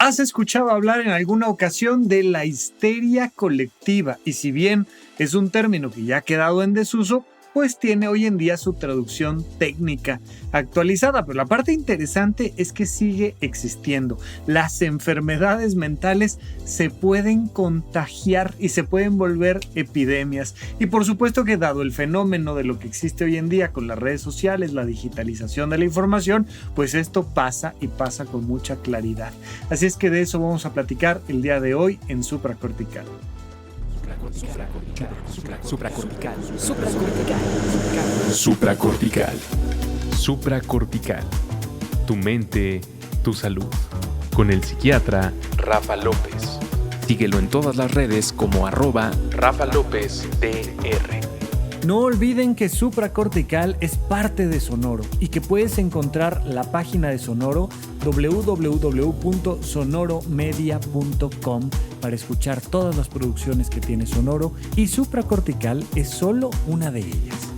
¿Has escuchado hablar en alguna ocasión de la histeria colectiva? Y si bien es un término que ya ha quedado en desuso, pues tiene hoy en día su traducción técnica actualizada. Pero la parte interesante es que sigue existiendo. Las enfermedades mentales se pueden contagiar y se pueden volver epidemias. Y por supuesto que dado el fenómeno de lo que existe hoy en día con las redes sociales, la digitalización de la información, pues esto pasa y pasa con mucha claridad. Así es que de eso vamos a platicar el día de hoy en Supracortical. Supracortical. Tu mente, tu salud. Con el psiquiatra Rafa López. Síguelo en todas las redes como @RafaLópezDR. No olviden que Supracortical es parte de Sonoro y que puedes encontrar la página de Sonoro www.sonoromedia.com para escuchar todas las producciones que tiene Sonoro, y Supracortical es solo una de ellas.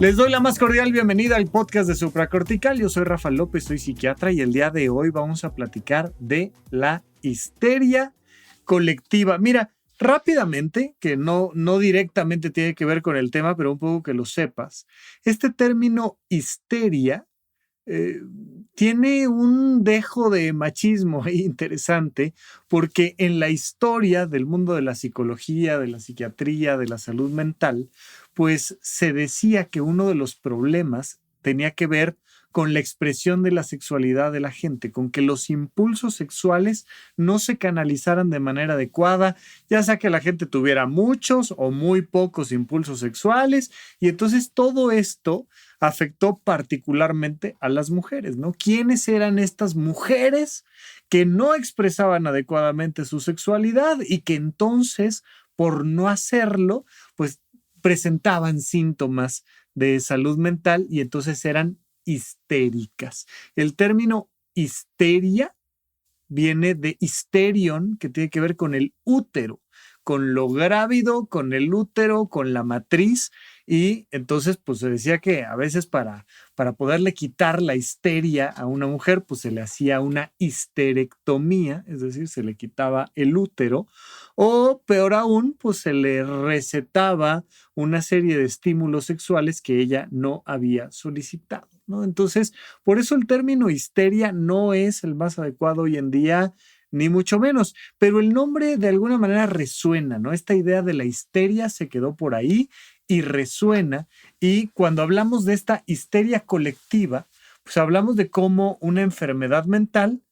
Les doy la más cordial bienvenida al podcast de Supracortical. Yo soy Rafa López, soy psiquiatra y el día de hoy vamos a platicar de la histeria colectiva. Mira, rápidamente, que no directamente tiene que ver con el tema, pero un poco que lo sepas. Este término histeria tiene un dejo de machismo interesante, porque en la historia del mundo de la psicología, de la psiquiatría, de la salud mental, pues se decía que uno de los problemas tenía que ver con la expresión de la sexualidad de la gente, con que los impulsos sexuales no se canalizaran de manera adecuada, ya sea que la gente tuviera muchos o muy pocos impulsos sexuales, y entonces todo esto afectó particularmente a las mujeres, ¿no? ¿Quiénes eran estas mujeres que no expresaban adecuadamente su sexualidad y que entonces, por no hacerlo, pues presentaban síntomas de salud mental y entonces eran histéricas? El término histeria viene de histerion, que tiene que ver con el útero, con lo grávido, con el útero, con la matriz, y entonces pues se decía que a veces para poderle quitar la histeria a una mujer, pues se le hacía una histerectomía, es decir, se le quitaba el útero, o peor aún, pues se le recetaba una serie de estímulos sexuales que ella no había solicitado, ¿no? Entonces, por eso el término histeria no es el más adecuado hoy en día, ni mucho menos, pero el nombre de alguna manera resuena, ¿no? Esta idea de la histeria se quedó por ahí y resuena, y cuando hablamos de esta histeria colectiva, pues hablamos de cómo una enfermedad mental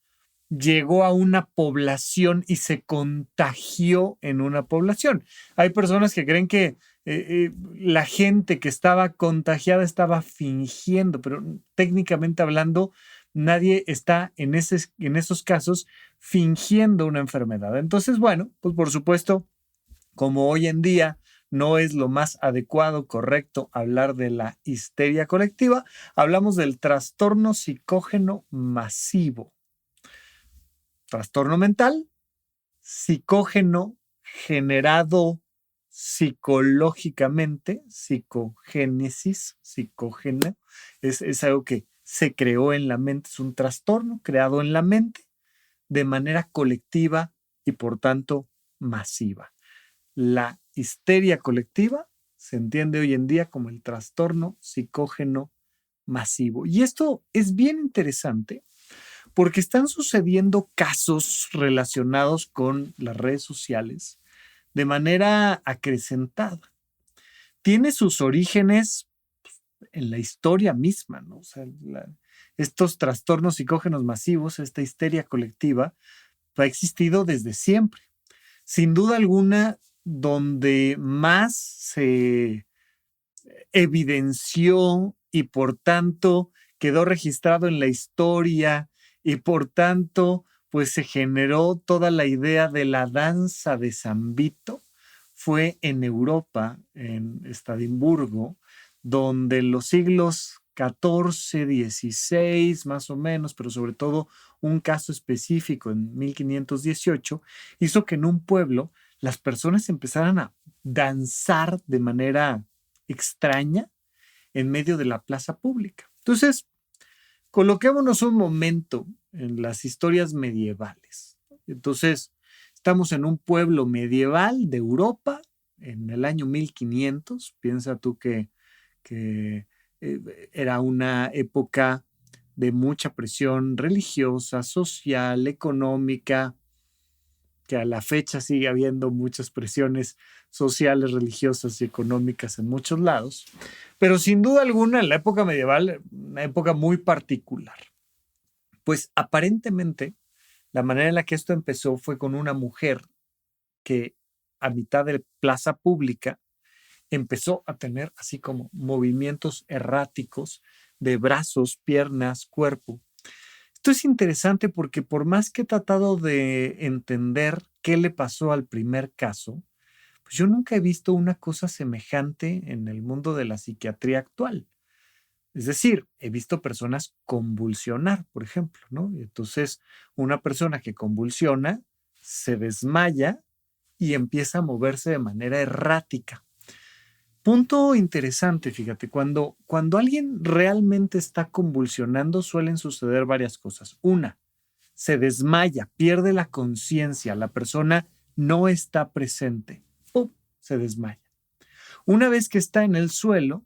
llegó a una población y se contagió en una población. Hay personas que creen que la gente que estaba contagiada estaba fingiendo, pero técnicamente hablando, nadie está en esos casos fingiendo una enfermedad. Entonces, bueno, pues por supuesto, como hoy en día no es lo más adecuado, correcto, hablar de la histeria colectiva, hablamos del trastorno psicógeno masivo. Trastorno mental, psicógeno generado psicológicamente, psicogénesis, psicógeno, es algo que se creó en la mente, es un trastorno creado en la mente de manera colectiva y por tanto masiva. La histeria colectiva se entiende hoy en día como el trastorno psicógeno masivo. Y esto es bien interesante porque están sucediendo casos relacionados con las redes sociales de manera acrecentada. Tiene sus orígenes en la historia misma, ¿no? O sea, estos trastornos psicógenos masivos, esta histeria colectiva, ha existido desde siempre. Sin duda alguna, donde más se evidenció y por tanto quedó registrado en la historia y por tanto pues se generó toda la idea de la danza de San Vito, fue en Europa, en Edimburgo, donde en los siglos XIV, XVI más o menos, pero sobre todo un caso específico en 1518, hizo que en un pueblo las personas empezaran a danzar de manera extraña en medio de la plaza pública. Entonces, coloquémonos un momento en las historias medievales. Entonces, estamos en un pueblo medieval de Europa en el año 1500. Piensa tú que era una época de mucha presión religiosa, social, económica, que a la fecha sigue habiendo muchas presiones sociales, religiosas y económicas en muchos lados. Pero sin duda alguna, en la época medieval, una época muy particular. Pues aparentemente, la manera en la que esto empezó fue con una mujer que a mitad de plaza pública empezó a tener así como movimientos erráticos de brazos, piernas, cuerpo. Esto es interesante porque por más que he tratado de entender qué le pasó al primer caso, pues yo nunca he visto una cosa semejante en el mundo de la psiquiatría actual. Es decir, he visto personas convulsionar, por ejemplo, ¿no? Y entonces, una persona que convulsiona se desmaya y empieza a moverse de manera errática. Punto interesante, fíjate, cuando alguien realmente está convulsionando suelen suceder varias cosas. Una, se desmaya, pierde la conciencia, la persona no está presente. ¡Pum! Se desmaya. Una vez que está en el suelo,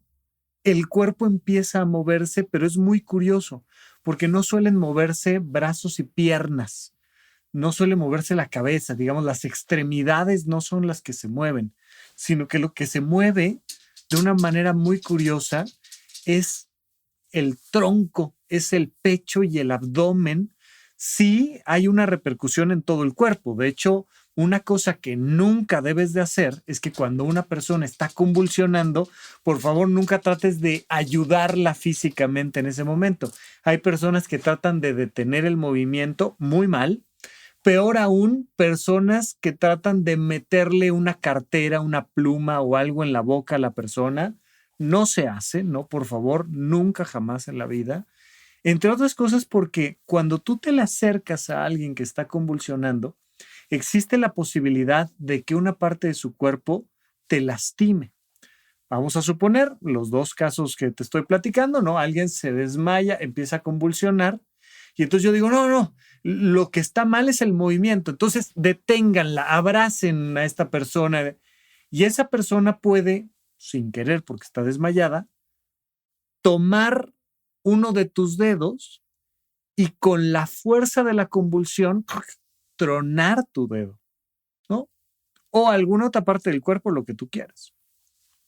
el cuerpo empieza a moverse, pero es muy curioso, porque no suelen moverse brazos y piernas, no suele moverse la cabeza, digamos, las extremidades no son las que se mueven, sino que lo que se mueve de una manera muy curiosa es el tronco, es el pecho y el abdomen. Sí hay una repercusión en todo el cuerpo. De hecho, una cosa que nunca debes de hacer es que cuando una persona está convulsionando, por favor, nunca trates de ayudarla físicamente en ese momento. Hay personas que tratan de detener el movimiento muy mal. Peor aún, personas que tratan de meterle una cartera, una pluma o algo en la boca a la persona. No se hace, ¿no? Por favor, nunca jamás en la vida. Entre otras cosas porque cuando tú te le acercas a alguien que está convulsionando, existe la posibilidad de que una parte de su cuerpo te lastime. Vamos a suponer los dos casos que te estoy platicando, ¿no? Alguien se desmaya, empieza a convulsionar y entonces yo digo, no, lo que está mal es el movimiento. Entonces deténganla, abracen a esta persona y esa persona puede, sin querer porque está desmayada, tomar uno de tus dedos y con la fuerza de la convulsión tronar tu dedo, ¿no? O alguna otra parte del cuerpo, lo que tú quieras.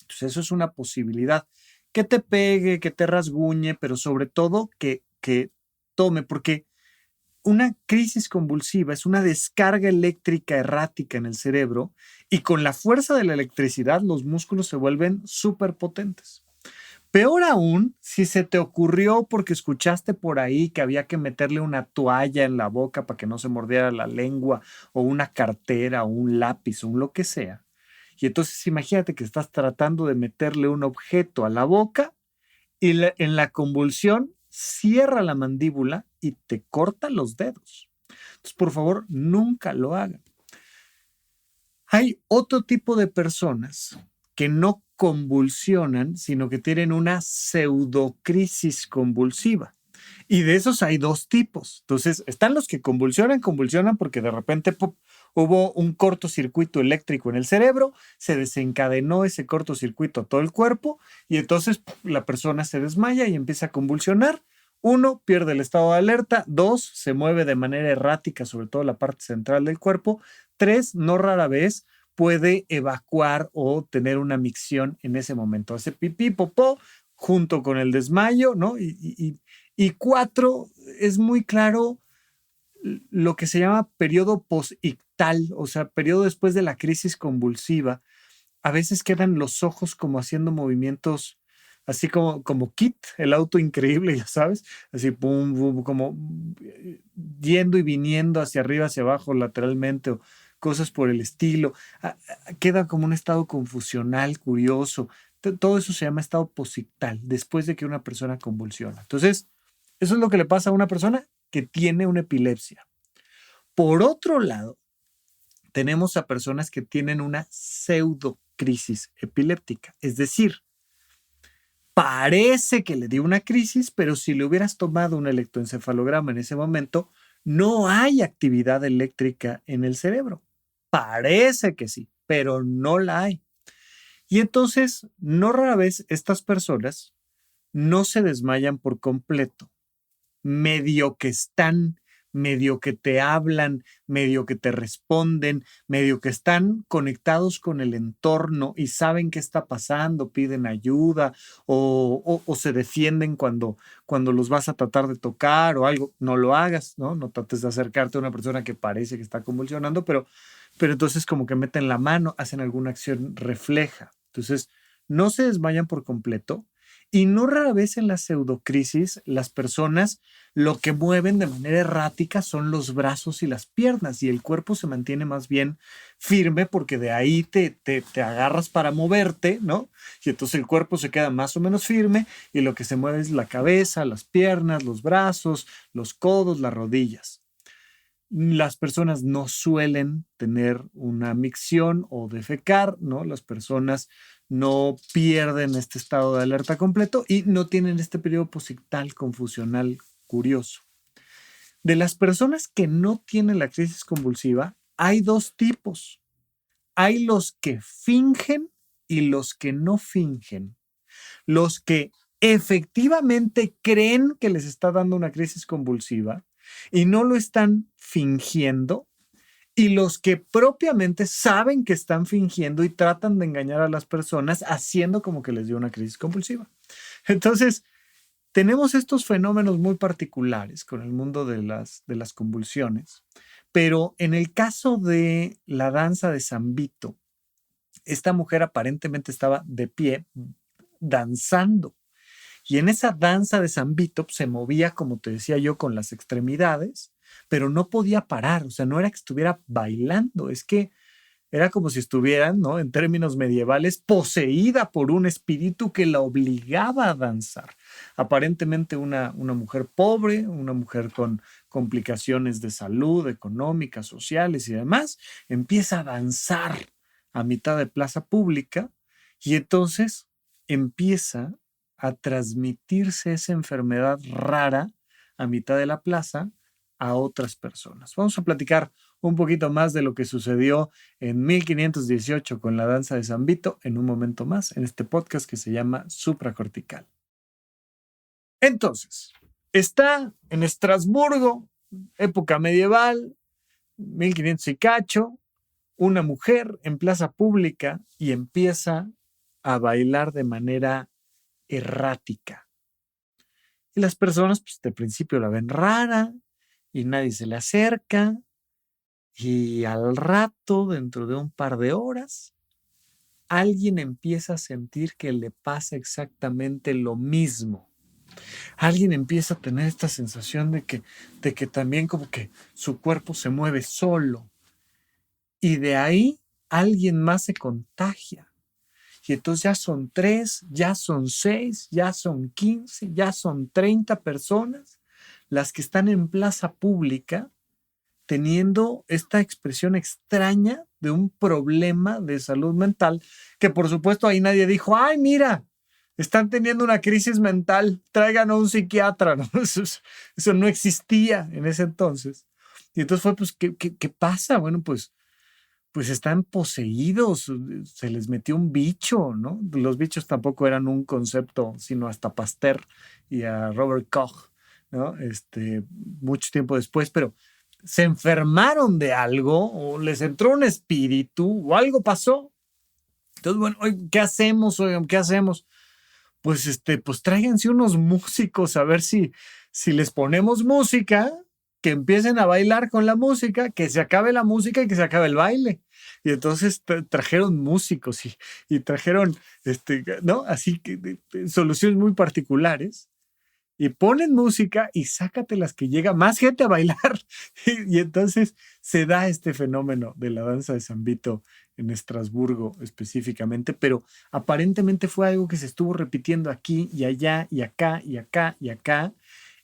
Entonces eso es una posibilidad. Que te pegue, que te rasguñe, pero sobre todo que tome, porque una crisis convulsiva es una descarga eléctrica errática en el cerebro y con la fuerza de la electricidad los músculos se vuelven súper potentes. Peor aún, si se te ocurrió porque escuchaste por ahí que había que meterle una toalla en la boca para que no se mordiera la lengua, o una cartera, o un lápiz, o un lo que sea. Y entonces imagínate que estás tratando de meterle un objeto a la boca y en la convulsión cierra la mandíbula y te corta los dedos. Entonces, por favor, nunca lo hagan. Hay otro tipo de personas que no convulsionan, sino que tienen una pseudocrisis convulsiva. Y de esos hay dos tipos. Entonces, están los que convulsionan porque de repente hubo un cortocircuito eléctrico en el cerebro, se desencadenó ese cortocircuito a todo el cuerpo y entonces la persona se desmaya y empieza a convulsionar. Uno, pierde el estado de alerta. Dos, se mueve de manera errática, sobre todo la parte central del cuerpo. Tres, no rara vez puede evacuar o tener una micción en ese momento. Hace pipí, popó, junto con el desmayo, ¿no? Y cuatro, es muy claro lo que se llama periodo posictal, o sea, periodo después de la crisis convulsiva. A veces quedan los ojos como haciendo movimientos, así como Kit, el auto increíble, ya sabes, así pum, pum, como yendo y viniendo hacia arriba, hacia abajo, lateralmente, o cosas por el estilo. Queda como un estado confusional, curioso. Todo eso se llama estado posictal, después de que una persona convulsiona. Entonces, eso es lo que le pasa a una persona que tiene una epilepsia. Por otro lado, tenemos a personas que tienen una pseudocrisis epiléptica. Es decir, Parece que le dio una crisis, pero si le hubieras tomado un electroencefalograma en ese momento, no hay actividad eléctrica en el cerebro. Parece que sí, pero no la hay. Y entonces, no rara vez estas personas no se desmayan por completo. Medio que están, medio que te hablan, medio que te responden, medio que están conectados con el entorno y saben qué está pasando, piden ayuda o se defienden cuando los vas a tratar de tocar o algo. No lo hagas, ¿no? No trates de acercarte a una persona que parece que está convulsionando, pero entonces como que meten la mano, hacen alguna acción refleja. Entonces, no se desmayan por completo y no rara vez en la pseudocrisis las personas lo que mueven de manera errática son los brazos y las piernas y el cuerpo se mantiene más bien firme porque de ahí te agarras para moverte, ¿no? Y entonces el cuerpo se queda más o menos firme y lo que se mueve es la cabeza, las piernas, los brazos, los codos, las rodillas. Las personas no suelen tener una micción o defecar, ¿no? Las personas no pierden este estado de alerta completo y no tienen este periodo posictal confusional curioso. De las personas que no tienen la crisis convulsiva, hay dos tipos. Hay los que fingen y los que no fingen. Los que efectivamente creen que les está dando una crisis convulsiva y no lo están fingiendo, y los que propiamente saben que están fingiendo y tratan de engañar a las personas haciendo como que les dio una crisis convulsiva. Entonces, tenemos estos fenómenos muy particulares con el mundo de las convulsiones, pero en el caso de la danza de San Vito, esta mujer aparentemente estaba de pie danzando. Y en esa danza de San Vito se movía, como te decía yo, con las extremidades, pero no podía parar. O sea, no era que estuviera bailando, es que era como si estuvieran, ¿no? En términos medievales, poseída por un espíritu que la obligaba a danzar. Aparentemente una mujer pobre, una mujer con complicaciones de salud, económicas, sociales y demás, empieza a danzar a mitad de plaza pública y entonces empieza a transmitirse esa enfermedad rara a mitad de la plaza a otras personas. Vamos a platicar un poquito más de lo que sucedió en 1518 con la danza de San Vito en un momento más en este podcast que se llama Supracortical. Entonces, está en Estrasburgo, época medieval, 1500 y cacho, una mujer en plaza pública y empieza a bailar de manera errática. Y las personas, pues, de principio la ven rara y nadie se le acerca. Y al rato, dentro de un par de horas, alguien empieza a sentir que le pasa exactamente lo mismo. Alguien empieza a tener esta sensación de que también como que su cuerpo se mueve solo. Y de ahí alguien más se contagia. Y entonces ya son 3, ya son 6, ya son 15, ya son 30 personas las que están en plaza pública teniendo esta expresión extraña de un problema de salud mental, que por supuesto ahí nadie dijo, ay, mira, están teniendo una crisis mental, traigan a un psiquiatra, ¿no? Eso no existía en ese entonces. Y entonces fue, pues, ¿qué pasa? Bueno, pues están poseídos, se les metió un bicho, ¿no? Los bichos tampoco eran un concepto, sino hasta Pasteur y a Robert Koch, ¿no? Mucho tiempo después, pero se enfermaron de algo o les entró un espíritu o algo pasó. Entonces, bueno, ¿qué hacemos? Oigan, ¿qué hacemos? Pues, pues tráiganse unos músicos a ver si les ponemos música, que empiecen a bailar con la música, que se acabe la música y que se acabe el baile. Y entonces trajeron músicos y trajeron, ¿no? Así que soluciones muy particulares. Y ponen música y sácatelas que llega más gente a bailar. Y entonces se da este fenómeno de la danza de San Vito en Estrasburgo específicamente, pero aparentemente fue algo que se estuvo repitiendo aquí y allá y acá y acá y acá,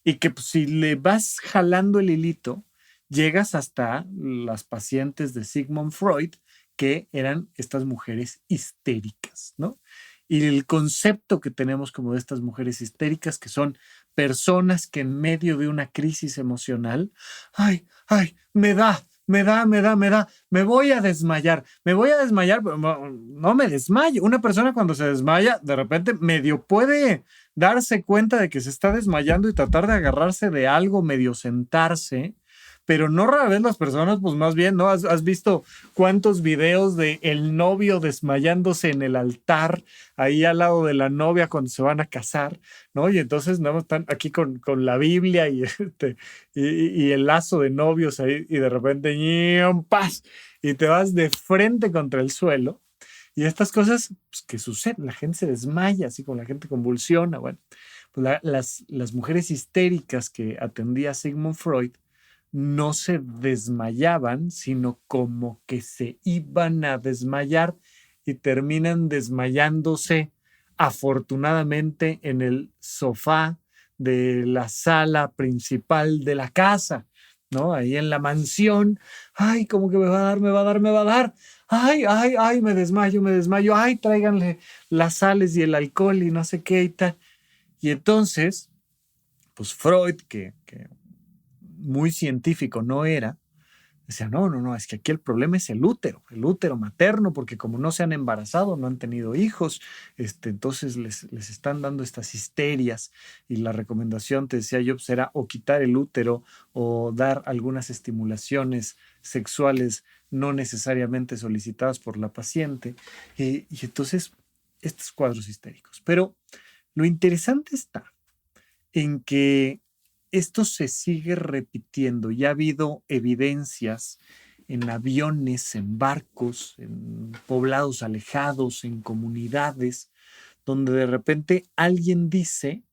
y que pues, si le vas jalando el hilito, llegas hasta las pacientes de Sigmund Freud, que eran estas mujeres histéricas, ¿no? y el concepto que tenemos como de estas mujeres histéricas, que son personas que en medio de una crisis emocional, ay, me da, me voy a desmayar, pero no me desmayo. Una persona cuando se desmaya, de repente medio puede darse cuenta de que se está desmayando y tratar de agarrarse de algo, medio sentarse, pero no rara vez las personas, pues más bien, ¿no? ¿Has visto cuántos videos de el novio desmayándose en el altar, ahí al lado de la novia cuando se van a casar, ¿no? Y entonces no están aquí con la Biblia y el lazo de novios ahí, y de repente, ¡ñam! ¡Paz! Y te vas de frente contra el suelo. Y estas cosas pues, que suceden, la gente se desmaya, así como la gente convulsiona. Bueno, pues las mujeres histéricas que atendía Sigmund Freud no se desmayaban, sino como que se iban a desmayar y terminan desmayándose afortunadamente en el sofá de la sala principal de la casa, ¿no? Ahí en la mansión, ay, como que me va a dar, ay, me desmayo, ay, tráiganle las sales y el alcohol y no sé qué y tal. Y entonces, pues Freud, que muy científico no era, decía, no, es que aquí el problema es el útero materno, porque como no se han embarazado, no han tenido hijos, entonces les están dando estas histerias y la recomendación, te decía yo, pues era o quitar el útero o dar algunas estimulaciones sexuales no necesariamente solicitadas por la paciente, y entonces estos cuadros histéricos. Pero lo interesante está en que esto se sigue repitiendo. Ya ha habido evidencias en aviones, en barcos, en poblados alejados, en comunidades, donde de repente alguien dice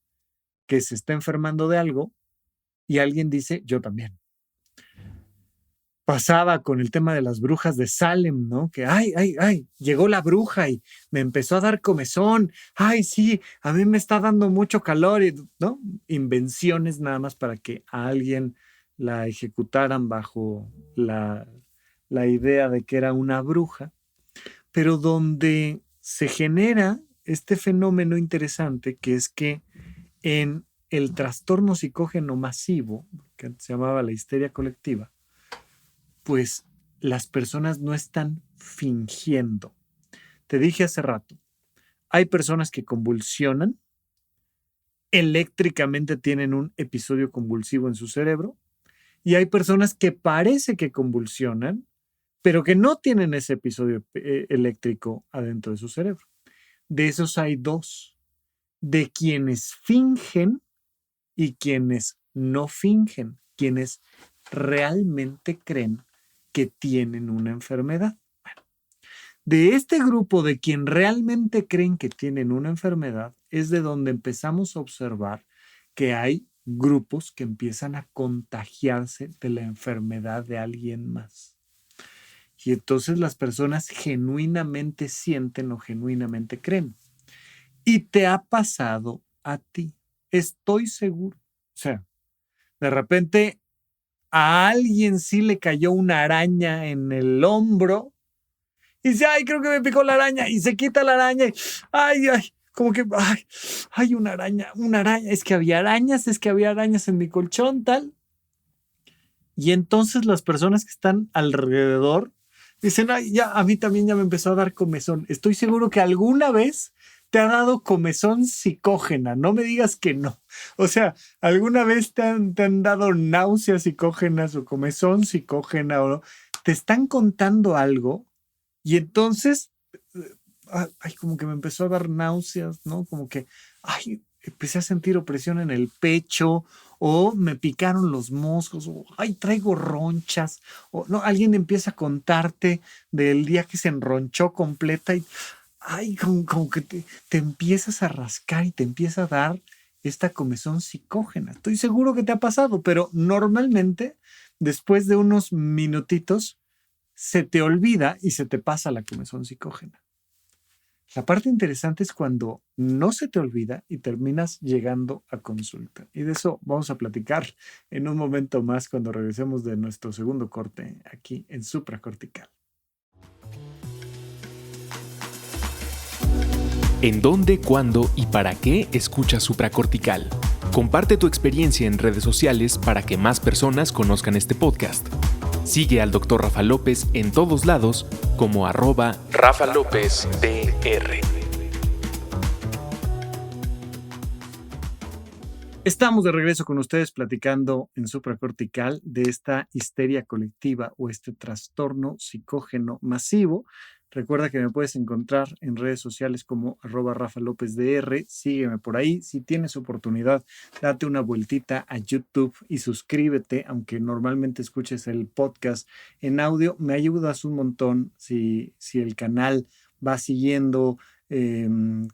que se está enfermando de algo y alguien dice, yo también. Pasaba con el tema de las brujas de Salem, ¿no? Que, llegó la bruja y me empezó a dar comezón. Ay, sí, a mí me está dando mucho calor, ¿no? Invenciones nada más para que a alguien la ejecutaran bajo la idea de que era una bruja, pero donde se genera este fenómeno interesante que es que en el trastorno psicógeno masivo, que antes se llamaba la histeria colectiva, pues las personas no están fingiendo. Te dije hace rato, hay personas que convulsionan, eléctricamente tienen un episodio convulsivo en su cerebro, y hay personas que parece que convulsionan, pero que no tienen ese episodio eléctrico adentro de su cerebro. De esos hay dos, de quienes fingen y quienes no fingen, quienes realmente creen que tienen una enfermedad. Bueno, de este grupo de quien realmente creen que tienen una enfermedad es de donde empezamos a observar que hay grupos que empiezan a contagiarse de la enfermedad de alguien más. Y entonces las personas genuinamente sienten o genuinamente creen. Y te ha pasado a ti, estoy seguro. O sea, de repente a alguien sí le cayó una araña en el hombro y dice, ay, creo que me picó la araña, y se quita la araña y, como que, ay, una araña, es que había arañas en mi colchón, tal. Y entonces las personas que están alrededor dicen, ay, ya, a mí también ya me empezó a dar comezón. Estoy seguro que alguna vez te ha dado comezón psicógena, no me digas que no. O sea, ¿alguna vez te han dado náuseas psicógenas o comezón psicógena o no? Te están contando algo y entonces, como que me empezó a dar náuseas, ¿no? Como que, empecé a sentir opresión en el pecho o me picaron los moscos o, traigo ronchas o, no, alguien empieza a contarte del día que se enronchó completa y como que te empiezas a rascar y te empieza a dar esta comezón psicógena. Estoy seguro que te ha pasado, pero normalmente después de unos minutitos se te olvida y se te pasa la comezón psicógena. La parte interesante es cuando no se te olvida y terminas llegando a consulta. Y de eso vamos a platicar en un momento más cuando regresemos de nuestro segundo corte aquí en Supracortical. ¿En dónde, cuándo y para qué escuchas supracortical? Comparte tu experiencia en redes sociales para que más personas conozcan este podcast. Sigue al Dr. Rafa López en todos lados como @RafaLópezDR. Estamos de regreso con ustedes platicando en supracortical de esta histeria colectiva o este trastorno psicógeno masivo. Recuerda que me puedes encontrar en redes sociales como @RafaLópezDR. Sígueme por ahí. Si tienes oportunidad, date una vueltita a YouTube y suscríbete, aunque normalmente escuches el podcast en audio. Me ayudas un montón si el canal va siguiendo en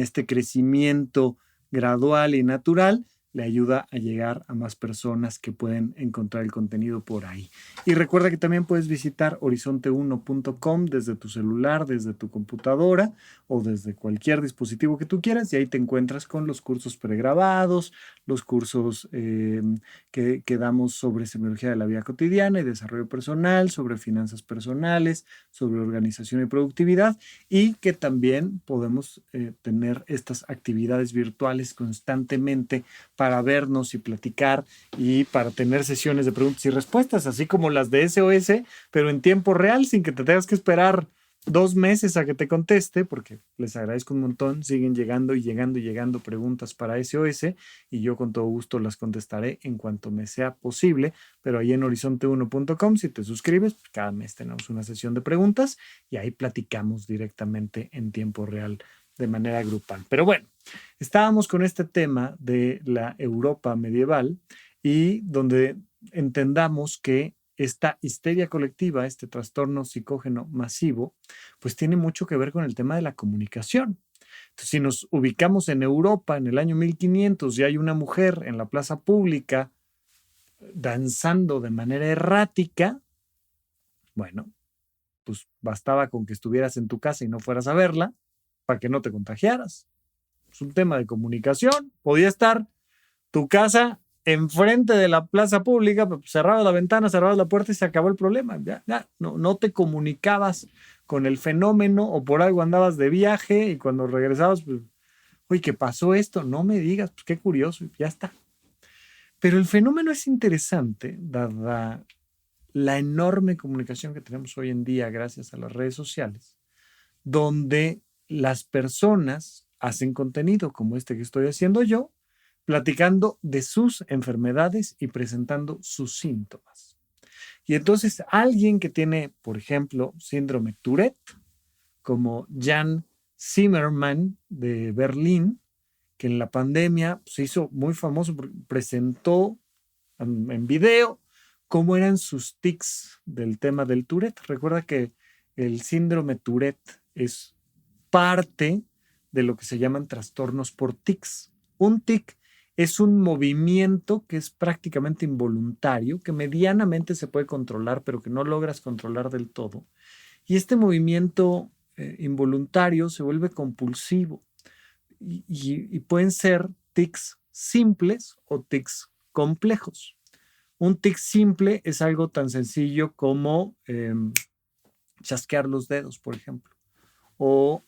este crecimiento gradual y natural. Le ayuda a llegar a más personas que pueden encontrar el contenido por ahí. Y recuerda que también puedes visitar horizonte1.com desde tu celular, desde tu computadora o desde cualquier dispositivo que tú quieras, y ahí te encuentras con los cursos pregrabados, los cursos que damos sobre semiología de la vida cotidiana y desarrollo personal, sobre finanzas personales, sobre organización y productividad, y que también podemos tener estas actividades virtuales constantemente para vernos y platicar y para tener sesiones de preguntas y respuestas, así como las de SOS, pero en tiempo real, sin que te tengas que esperar 2 meses a que te conteste, porque les agradezco un montón. Siguen llegando y llegando preguntas para SOS y yo con todo gusto las contestaré en cuanto me sea posible, pero ahí en horizonte1.com, si te suscribes, cada mes tenemos una sesión de preguntas y ahí platicamos directamente en tiempo real de manera grupal. Pero bueno, estábamos con este tema de la Europa medieval y donde entendamos que esta histeria colectiva, este trastorno psicógeno masivo, pues tiene mucho que ver con el tema de la comunicación. Entonces, si nos ubicamos en Europa en el año 1500 y hay una mujer en la plaza pública danzando de manera errática, bueno, pues bastaba con que estuvieras en tu casa y no fueras a verla para que no te contagiaras. Es un tema de comunicación. Podía estar tu casa enfrente de la plaza pública, cerrabas la ventana, cerrabas la puerta y se acabó el problema. Ya, no te comunicabas con el fenómeno o por algo andabas de viaje y cuando regresabas, pues, oye, ¿qué pasó esto? No me digas, pues qué curioso, ya está. Pero el fenómeno es interesante, dada la enorme comunicación que tenemos hoy en día gracias a las redes sociales, donde las personas hacen contenido como este que estoy haciendo yo, platicando de sus enfermedades y presentando sus síntomas. Y entonces alguien que tiene, por ejemplo, síndrome Tourette, como Jan Zimmerman de Berlín, que en la pandemia se hizo muy famoso porque presentó en video cómo eran sus tics del tema del Tourette. Recuerda que el síndrome Tourette es parte de lo que se llaman trastornos por tics. Un tic es un movimiento que es prácticamente involuntario, que medianamente se puede controlar, pero que no logras controlar del todo. Y este movimiento involuntario se vuelve compulsivo y pueden ser tics simples o tics complejos. Un tic simple es algo tan sencillo como chasquear los dedos, por ejemplo, o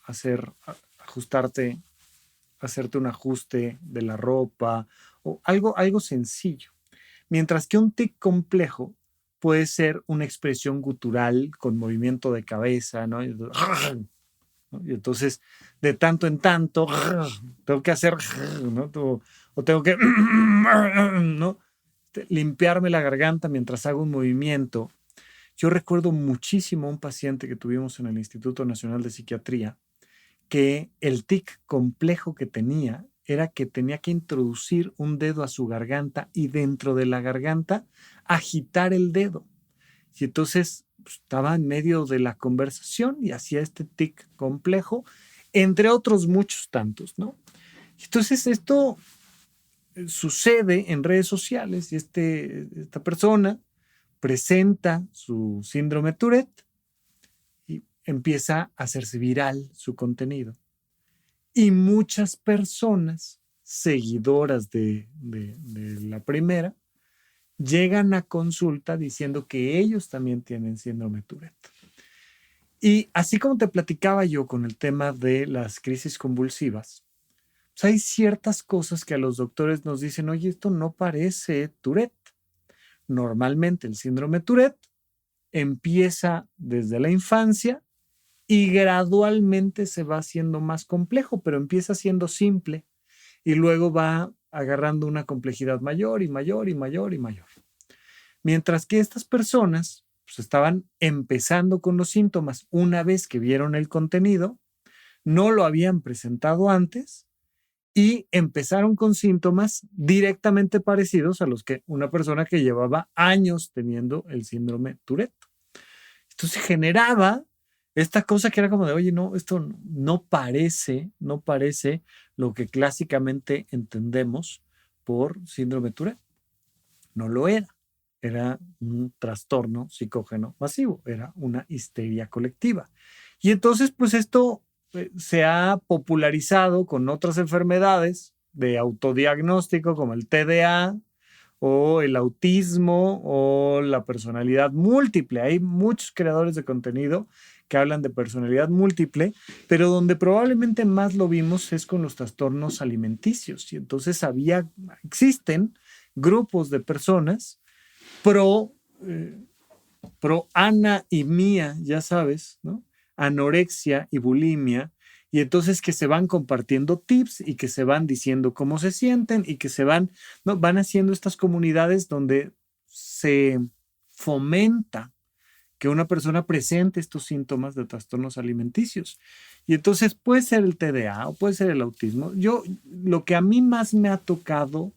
hacerte un ajuste de la ropa, o algo sencillo. Mientras que un tic complejo puede ser una expresión gutural con movimiento de cabeza, ¿no? Y entonces, de tanto en tanto, tengo que hacer, ¿no? O tengo que, ¿no? Limpiarme la garganta mientras hago un movimiento. Yo recuerdo muchísimo a un paciente que tuvimos en el Instituto Nacional de Psiquiatría, que el tic complejo que tenía era que tenía que introducir un dedo a su garganta y dentro de la garganta agitar el dedo. Y entonces pues, estaba en medio de la conversación y hacía este tic complejo, entre otros muchos tantos, ¿no? Entonces esto sucede en redes sociales y esta persona presenta su síndrome Tourette y empieza a hacerse viral su contenido. Y muchas personas, seguidoras de la primera, llegan a consulta diciendo que ellos también tienen síndrome Tourette. Y así como te platicaba yo con el tema de las crisis convulsivas, pues hay ciertas cosas que a los doctores nos dicen, oye, esto no parece Tourette. Normalmente el síndrome Tourette empieza desde la infancia y gradualmente se va haciendo más complejo, pero empieza siendo simple y luego va agarrando una complejidad mayor y mayor y mayor y mayor. Mientras que estas personas pues, estaban empezando con los síntomas una vez que vieron el contenido, no lo habían presentado antes y empezaron con síntomas directamente parecidos a los que una persona que llevaba años teniendo el síndrome Tourette. Entonces generaba esta cosa que era como de, oye, no, esto no parece lo que clásicamente entendemos por síndrome Tourette. No lo era. Era un trastorno psicógeno masivo, era una histeria colectiva. Y entonces, pues esto se ha popularizado con otras enfermedades de autodiagnóstico como el TDA o el autismo o la personalidad múltiple. Hay muchos creadores de contenido que hablan de personalidad múltiple, pero donde probablemente más lo vimos es con los trastornos alimenticios. Y entonces existen grupos de personas pro anemia, ya sabes, ¿no? Anorexia y bulimia, y entonces que se van compartiendo tips y que se van diciendo cómo se sienten y que van haciendo estas comunidades donde se fomenta que una persona presente estos síntomas de trastornos alimenticios. Y entonces puede ser el TDA o puede ser el autismo. Lo que a mí más me ha tocado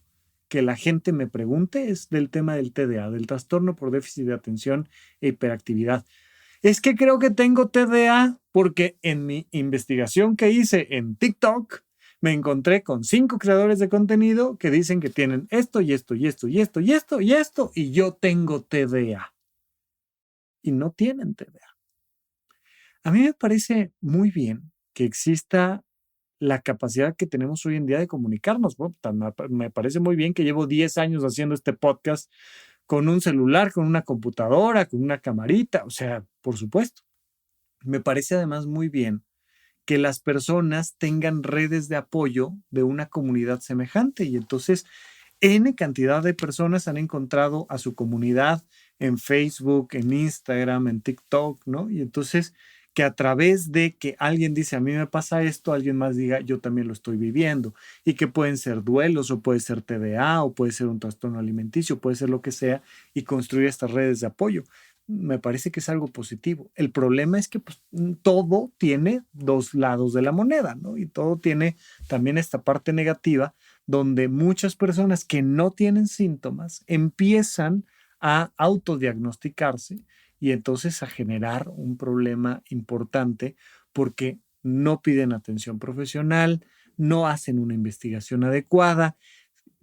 que la gente me pregunte es del tema del TDA, del trastorno por déficit de atención e hiperactividad. Es que creo que tengo TDA porque en mi investigación que hice en TikTok me encontré con 5 creadores de contenido que dicen que tienen esto y esto y esto y esto y esto y esto y yo tengo TDA. Y no tienen TDA. A mí me parece muy bien que exista la capacidad que tenemos hoy en día de comunicarnos. Bueno, me parece muy bien que llevo 10 años haciendo este podcast con un celular, con una computadora, con una camarita, o sea, por supuesto. Me parece además muy bien que las personas tengan redes de apoyo de una comunidad semejante y entonces N cantidad de personas han encontrado a su comunidad en Facebook, en Instagram, en TikTok, ¿no? Y entonces que a través de que alguien dice, a mí me pasa esto, alguien más diga, yo también lo estoy viviendo, y que pueden ser duelos, o puede ser TDA, o puede ser un trastorno alimenticio, puede ser lo que sea, y construir estas redes de apoyo. Me parece que es algo positivo. El problema es que pues, todo tiene dos lados de la moneda, ¿no? Y todo tiene también esta parte negativa, donde muchas personas que no tienen síntomas empiezan a autodiagnosticarse y entonces a generar un problema importante porque no piden atención profesional, no hacen una investigación adecuada,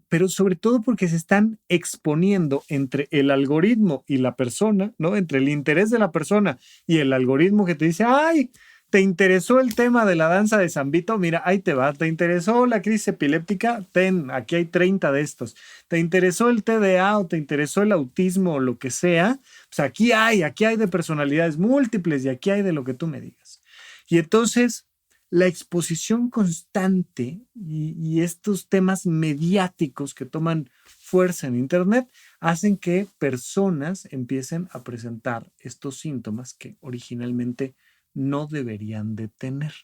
pero sobre todo porque se están exponiendo entre el algoritmo y la persona, ¿no? Entre el interés de la persona y el algoritmo que te dice, ay, ¿te interesó el tema de la danza de San Vito? Mira, ahí te va. ¿Te interesó la crisis epiléptica? Ten, aquí hay 30 de estos. ¿Te interesó el TDA o te interesó el autismo o lo que sea? Pues aquí hay de personalidades múltiples y aquí hay de lo que tú me digas. Y entonces la exposición constante y estos temas mediáticos que toman fuerza en Internet hacen que personas empiecen a presentar estos síntomas que originalmente no deberían de tener.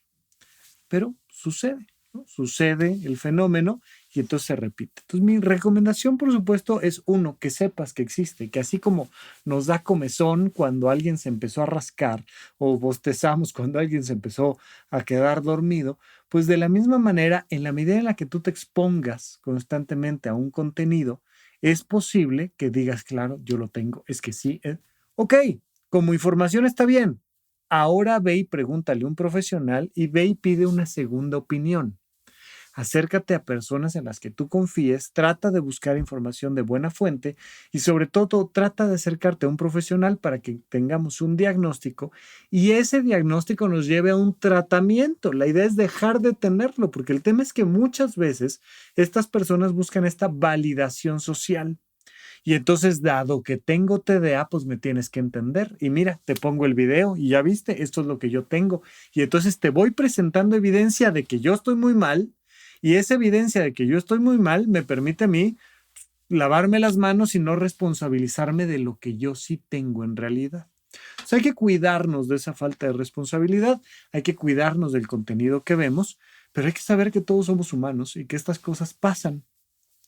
Pero sucede, ¿no? Sucede el fenómeno y entonces se repite. Entonces mi recomendación, por supuesto, es uno, que sepas que existe, que así como nos da comezón cuando alguien se empezó a rascar o bostezamos cuando alguien se empezó a quedar dormido, pues de la misma manera, en la medida en la que tú te expongas constantemente a un contenido, es posible que digas, claro, yo lo tengo, es que sí, ok, como información está bien. Ahora ve y pregúntale a un profesional y ve y pide una segunda opinión. Acércate a personas en las que tú confíes, trata de buscar información de buena fuente y sobre todo trata de acercarte a un profesional para que tengamos un diagnóstico y ese diagnóstico nos lleve a un tratamiento. La idea es dejar de tenerlo porque el tema es que muchas veces estas personas buscan esta validación social. Y entonces, dado que tengo TDA, pues me tienes que entender. Y mira, te pongo el video y ya viste, esto es lo que yo tengo. Y entonces te voy presentando evidencia de que yo estoy muy mal. Y esa evidencia de que yo estoy muy mal me permite a mí lavarme las manos y no responsabilizarme de lo que yo sí tengo en realidad. O sea, hay que cuidarnos de esa falta de responsabilidad, hay que cuidarnos del contenido que vemos, pero hay que saber que todos somos humanos y que estas cosas pasan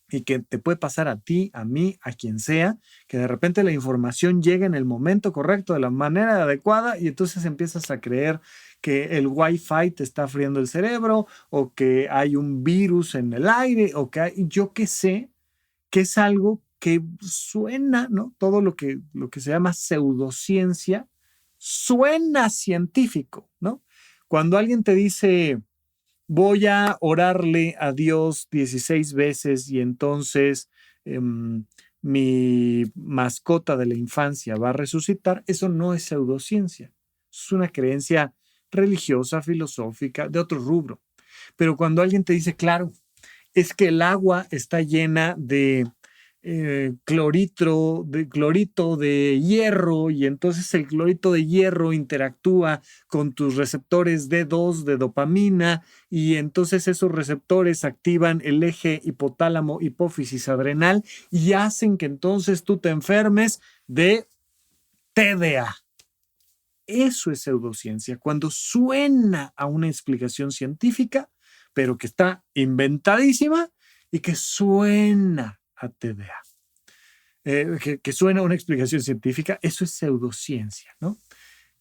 y que te puede pasar a ti, a mí, a quien sea, que de repente la información llega en el momento correcto, de la manera adecuada, y entonces empiezas a creer que el Wi-Fi te está friendo el cerebro o que hay un virus en el aire o que hay, yo qué sé, que es algo que suena, ¿no? Todo lo que se llama pseudociencia suena científico, ¿no? Cuando alguien te dice, voy a orarle a Dios 16 veces y entonces mi mascota de la infancia va a resucitar, eso no es pseudociencia. Es una creencia religiosa, filosófica, de otro rubro. Pero cuando alguien te dice, claro, es que el agua está llena de clorito de hierro y entonces el clorito de hierro interactúa con tus receptores D2 de dopamina y entonces esos receptores activan el eje hipotálamo hipófisis adrenal y hacen que entonces tú te enfermes de TDA. Eso es pseudociencia, cuando suena a una explicación científica, pero que está inventadísima y que suena a TDA. Que suena a una explicación científica, eso es pseudociencia, ¿no?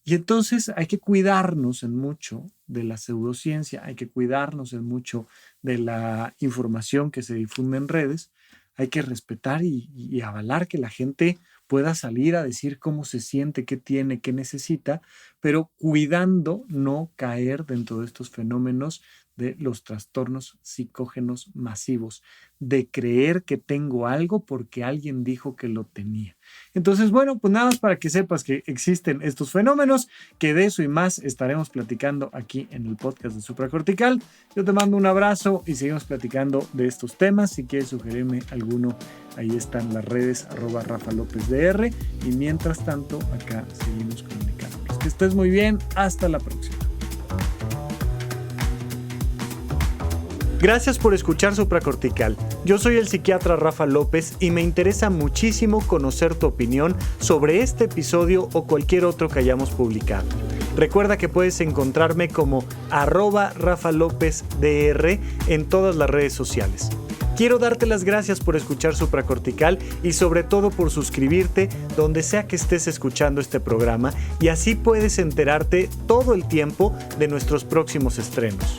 Y entonces hay que cuidarnos en mucho de la pseudociencia, hay que cuidarnos en mucho de la información que se difunde en redes, hay que respetar y avalar que la gente pueda salir a decir cómo se siente, qué tiene, qué necesita, pero cuidando no caer dentro de estos fenómenos de los trastornos psicógenos masivos, de creer que tengo algo porque alguien dijo que lo tenía. Entonces, bueno, pues nada más para que sepas que existen estos fenómenos, que de eso y más estaremos platicando aquí en el podcast de Supracortical. Yo te mando un abrazo y seguimos platicando de estos temas. Si quieres sugerirme alguno, ahí están las redes @RafaLópezDR y mientras tanto, acá seguimos comunicándonos. Que estés muy bien, hasta la próxima. Gracias por escuchar Supracortical. Yo soy el psiquiatra Rafa López y me interesa muchísimo conocer tu opinión sobre este episodio o cualquier otro que hayamos publicado. Recuerda que puedes encontrarme como @RafaLópezDR en todas las redes sociales. Quiero darte las gracias por escuchar Supracortical y sobre todo por suscribirte donde sea que estés escuchando este programa y así puedes enterarte todo el tiempo de nuestros próximos estrenos.